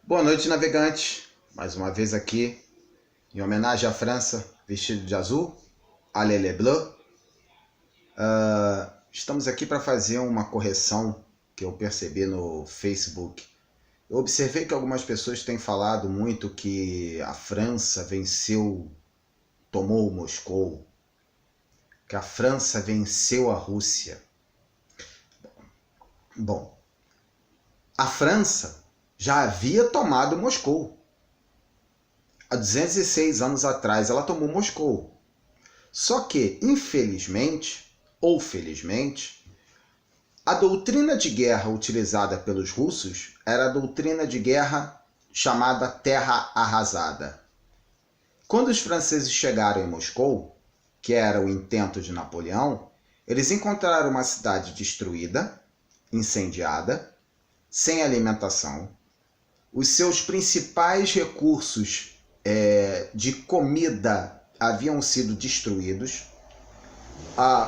Boa noite, navegantes. Mais uma vez aqui, em homenagem à França, vestido de azul, Allez les Bleus. Estamos aqui para fazer uma correção que eu percebi no Facebook. Eu observei que algumas pessoas têm falado muito que a França venceu, tomou Moscou, que a França venceu a Rússia. Bom, a França já havia tomado Moscou. Há 206 anos atrás ela tomou Moscou. Só que, infelizmente, ou felizmente, a doutrina de guerra utilizada pelos russos era a doutrina de guerra chamada Terra Arrasada. Quando os franceses chegaram em Moscou, que era o intento de Napoleão, eles encontraram uma cidade destruída, incendiada, sem alimentação. Os seus principais recursos de comida haviam sido destruídos.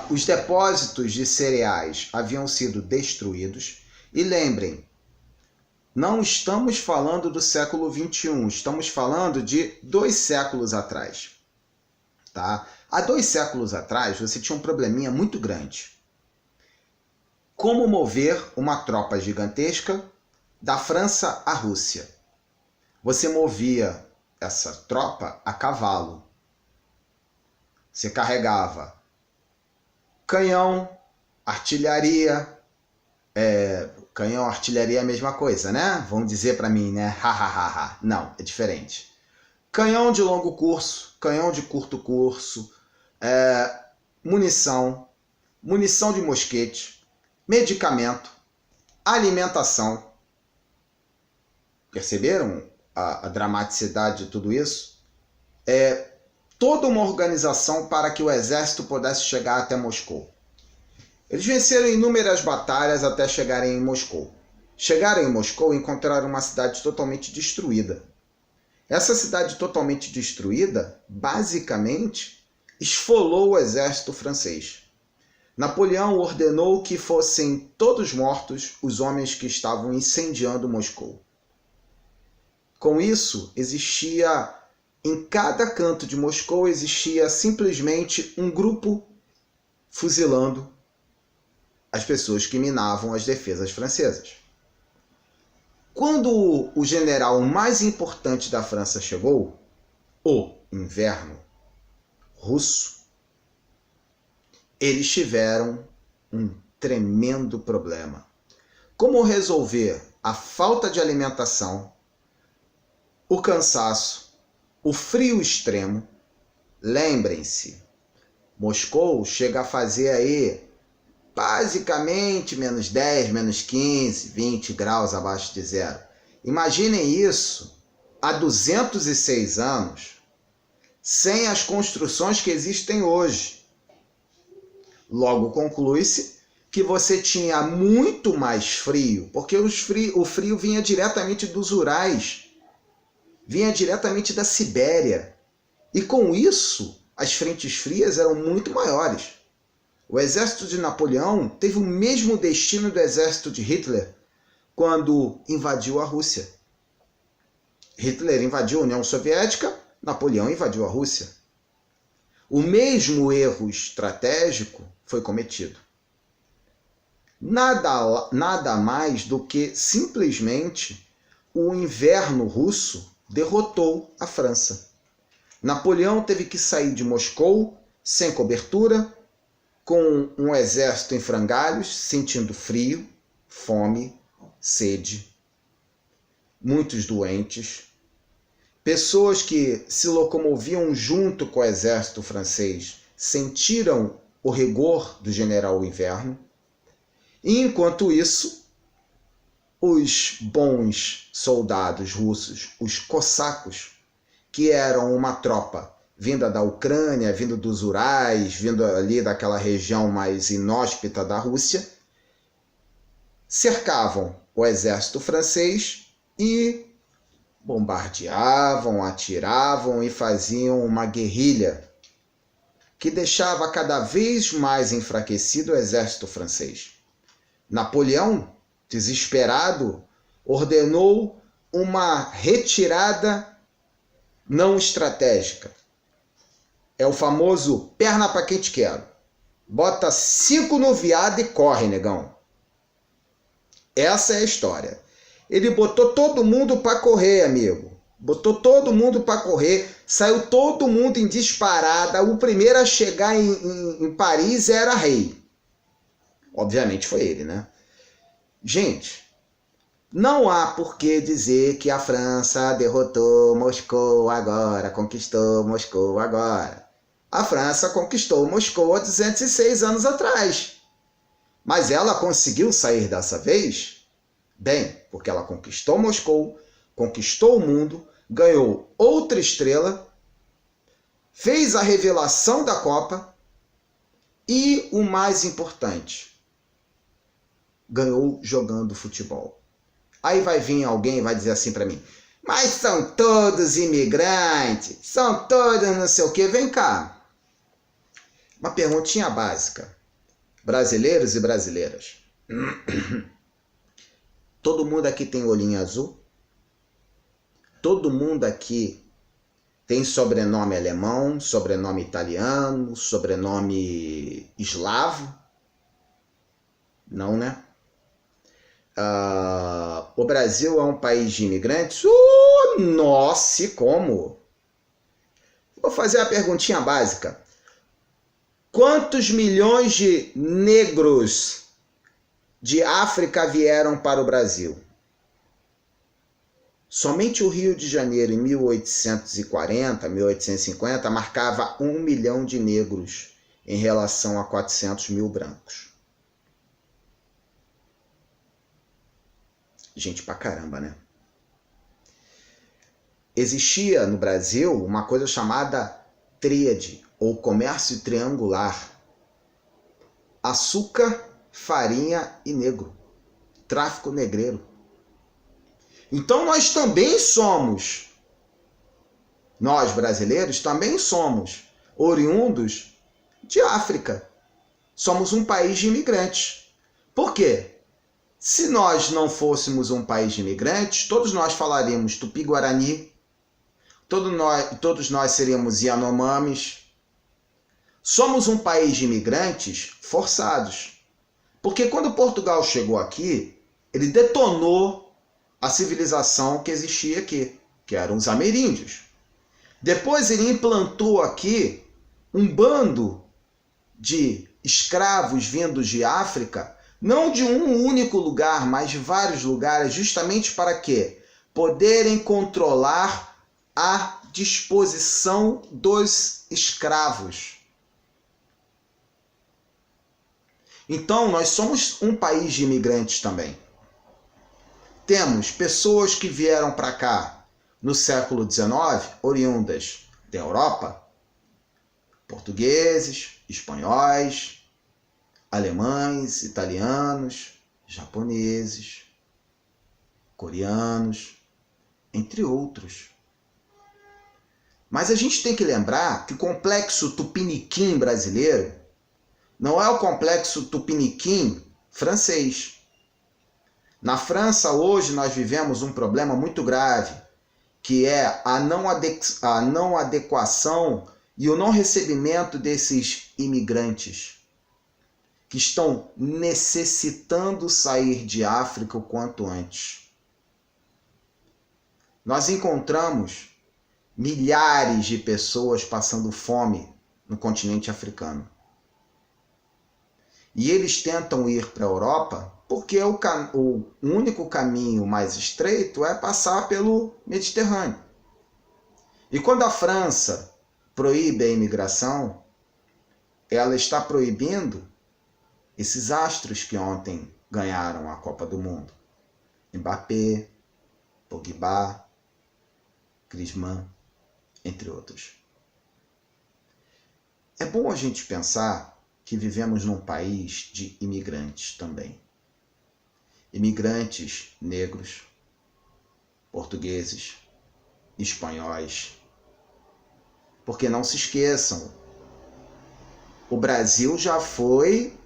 Os depósitos de cereais haviam sido destruídos. E lembrem, não estamos falando do século XXI, estamos falando de 2 séculos atrás. Tá? Há 2 séculos atrás, você tinha um probleminha muito grande. Como mover uma tropa gigantesca da França à Rússia? Você movia essa tropa a cavalo. Você carregava canhão, artilharia. Canhão, artilharia é a mesma coisa, né? Vão dizer para mim, né? Não, é diferente. Canhão de longo curso, canhão de curto curso, munição de mosquete, medicamento, alimentação. Perceberam a dramaticidade de tudo isso? Toda uma organização para que o exército pudesse chegar até Moscou. Eles venceram inúmeras batalhas até chegarem em Moscou. Chegaram em Moscou e encontraram uma cidade totalmente destruída. Essa cidade totalmente destruída, basicamente, esfolou o exército francês. Napoleão ordenou que fossem todos mortos os homens que estavam incendiando Moscou. Com isso, existia, em cada canto de Moscou, existia simplesmente um grupo fuzilando as pessoas que minavam as defesas francesas. Quando o general mais importante da França chegou, o inverno russo, eles tiveram um tremendo problema. Como resolver a falta de alimentação, o cansaço, o frio extremo? Lembrem-se, Moscou chega a fazer aí basicamente menos 10, menos 15, 20 graus abaixo de zero. Imaginem isso há 206 anos, sem as construções que existem hoje. Logo conclui-se que você tinha muito mais frio, porque o frio vinha diretamente dos Urais, vinha diretamente da Sibéria. E com isso, as frentes frias eram muito maiores. O exército de Napoleão teve o mesmo destino do exército de Hitler quando invadiu a Rússia. Hitler invadiu a União Soviética, Napoleão invadiu a Rússia. O mesmo erro estratégico foi cometido. Nada mais do que simplesmente o inverno russo derrotou a França. Napoleão teve que sair de Moscou sem cobertura, com um exército em frangalhos, sentindo frio, fome, sede, muitos doentes, pessoas que se locomoviam junto com o exército francês sentiram o rigor do general Inverno, e enquanto isso, os bons soldados russos, os cossacos, que eram uma tropa vinda da Ucrânia, vindo dos Urais, vindo ali daquela região mais inóspita da Rússia, cercavam o exército francês e bombardeavam, atiravam e faziam uma guerrilha que deixava cada vez mais enfraquecido o exército francês. Napoleão, desesperado, ordenou uma retirada não estratégica. É o famoso perna pra quem te quero. Bota 5 no viado e corre, negão. Essa é a história. Ele botou todo mundo para correr, amigo. Botou todo mundo para correr. Saiu todo mundo em disparada. O primeiro a chegar em Paris era rei. Obviamente foi ele, né? Gente, não há por que dizer que a França derrotou Moscou agora, conquistou Moscou agora. A França conquistou Moscou há 206 anos atrás. Mas ela conseguiu sair dessa vez? Bem, porque ela conquistou Moscou, conquistou o mundo, ganhou outra estrela, fez a revelação da Copa e, o mais importante, ganhou jogando futebol. Aí vai vir alguém e vai dizer assim para mim, mas são todos imigrantes, são todos não sei o que. Vem cá, uma perguntinha básica. Brasileiros e brasileiras. Todo mundo aqui tem olhinho azul? Todo mundo aqui tem sobrenome alemão, sobrenome italiano, sobrenome eslavo? Não, né? O Brasil é um país de imigrantes? Nossa, e como? Vou fazer a perguntinha básica. Quantos milhões de negros de África vieram para o Brasil? Somente o Rio de Janeiro, em 1840, 1850, marcava 1 milhão de negros em relação a 400 mil brancos. Gente pra caramba, né? Existia no Brasil uma coisa chamada tríade, ou comércio triangular. Açúcar, farinha e negro. Tráfico negreiro. Então nós também somos, nós brasileiros também somos oriundos de África. Somos um país de imigrantes. Por quê? Se nós não fôssemos um país de imigrantes, todos nós falaríamos tupi-guarani, todos nós seríamos Yanomamis. Somos um país de imigrantes forçados. Porque quando Portugal chegou aqui, ele detonou a civilização que existia aqui, que eram os ameríndios. Depois ele implantou aqui um bando de escravos vindos de África, não de um único lugar, mas de vários lugares, justamente para quê? Poderem controlar a disposição dos escravos. Então, nós somos um país de imigrantes também. Temos pessoas que vieram para cá no século XIX, oriundas da Europa, portugueses, espanhóis, alemães, italianos, japoneses, coreanos, entre outros. Mas a gente tem que lembrar que o complexo tupiniquim brasileiro não é o complexo tupiniquim francês. Na França, hoje, nós vivemos um problema muito grave, que é a não adequação e o não recebimento desses imigrantes que estão necessitando sair de África o quanto antes. Nós encontramos milhares de pessoas passando fome no continente africano. E eles tentam ir para a Europa porque o único caminho mais estreito é passar pelo Mediterrâneo. E quando a França proíbe a imigração, ela está proibindo esses astros que ontem ganharam a Copa do Mundo. Mbappé, Pogba, Griezmann, entre outros. É bom a gente pensar que vivemos num país de imigrantes também. Imigrantes negros, portugueses, espanhóis. Porque não se esqueçam, o Brasil já foi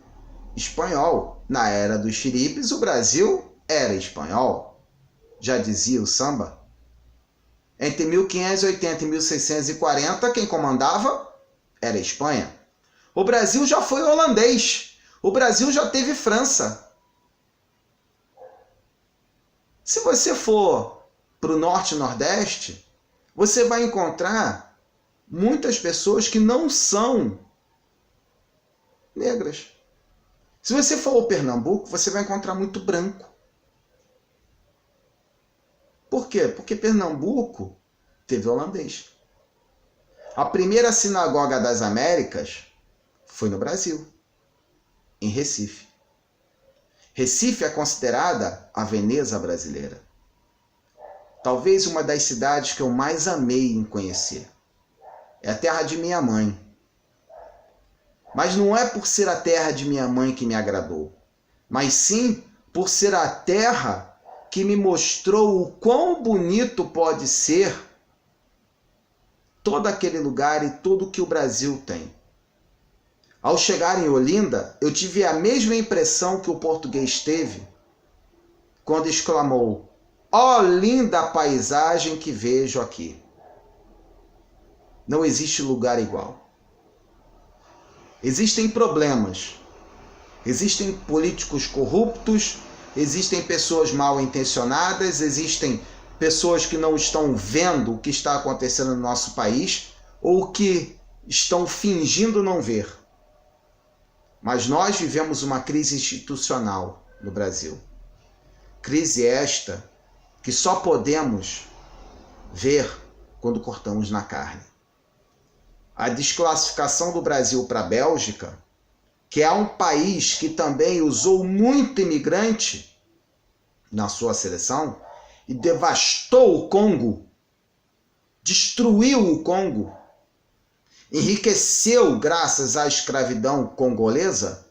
espanhol. Na era dos Filipes, o Brasil era espanhol. já dizia o samba. Entre 1580 e 1640, quem comandava era a Espanha. O Brasil já foi holandês. O Brasil já teve França. Se você for para o norte e nordeste, você vai encontrar muitas pessoas que não são negras. Se você for ao Pernambuco, você vai encontrar muito branco. Por quê? Porque Pernambuco teve holandês. A primeira sinagoga das Américas foi no Brasil, em Recife. Recife é considerada a Veneza brasileira. Talvez uma das cidades que eu mais amei em conhecer. É a terra de minha mãe. Mas não é por ser a terra de minha mãe que me agradou, mas sim por ser a terra que me mostrou o quão bonito pode ser todo aquele lugar e tudo que o Brasil tem. Ao chegar em Olinda, eu tive a mesma impressão que o português teve quando exclamou: "Ó linda paisagem que vejo aqui!" Não existe lugar igual. Existem problemas, existem políticos corruptos, existem pessoas mal intencionadas, existem pessoas que não estão vendo o que está acontecendo no nosso país ou que estão fingindo não ver. Mas nós vivemos uma crise institucional no Brasil. Crise esta que só podemos ver quando cortamos na carne. A desclassificação do Brasil para a Bélgica, que é um país que também usou muito imigrante na sua seleção e devastou o Congo, destruiu o Congo, enriqueceu graças à escravidão congolesa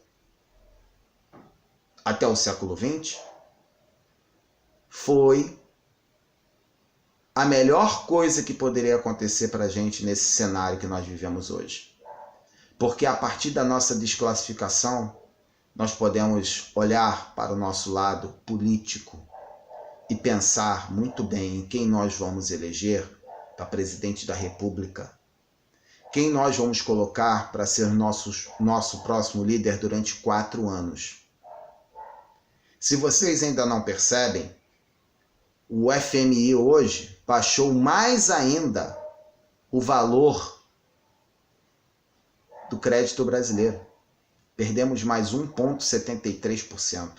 até o século XX, foi a melhor coisa que poderia acontecer para a gente nesse cenário que nós vivemos hoje. Porque a partir da nossa desclassificação, nós podemos olhar para o nosso lado político e pensar muito bem em quem nós vamos eleger para presidente da República, quem nós vamos colocar para ser nosso próximo líder durante 4 anos. Se vocês ainda não percebem, o FMI hoje baixou mais ainda o valor do crédito brasileiro. Perdemos mais 1,73%.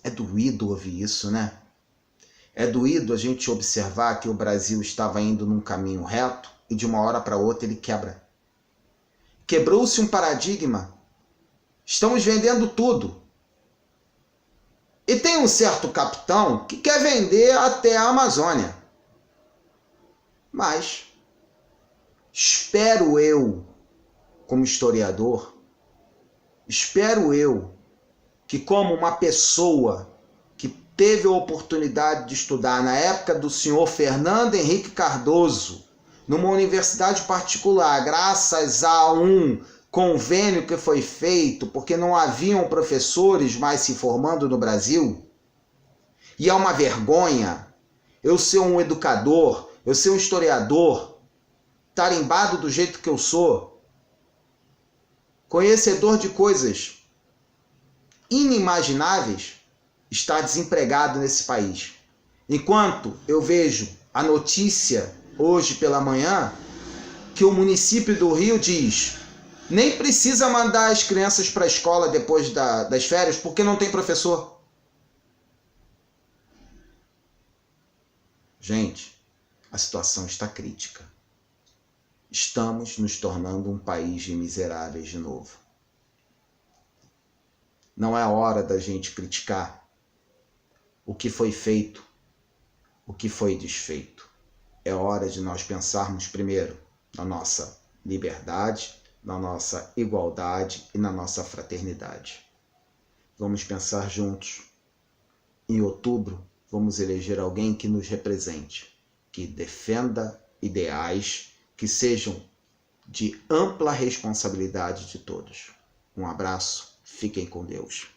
É doído ouvir isso, né? É doído a gente observar que o Brasil estava indo num caminho reto e de uma hora para outra ele quebra. Quebrou-se um paradigma. Estamos vendendo tudo. E tem um certo capitão que quer vender até a Amazônia. Mas espero eu, como historiador, espero eu que como uma pessoa que teve a oportunidade de estudar na época do senhor Fernando Henrique Cardoso, numa universidade particular, graças a um convênio que foi feito porque não haviam professores mais se formando no Brasil, e é uma vergonha eu ser um educador, eu ser um historiador, tarimbado do jeito que eu sou, conhecedor de coisas inimagináveis, estar desempregado nesse país. Enquanto eu vejo a notícia hoje pela manhã que o município do Rio diz: nem precisa mandar as crianças para a escola depois das férias porque não tem professor. Gente, a situação está crítica. Estamos nos tornando um país de miseráveis de novo. Não é hora da gente criticar o que foi feito, o que foi desfeito. É hora de nós pensarmos primeiro na nossa liberdade, na nossa igualdade e na nossa fraternidade. Vamos pensar juntos. Em outubro, vamos eleger alguém que nos represente, que defenda ideais que sejam de ampla responsabilidade de todos. Um abraço, fiquem com Deus.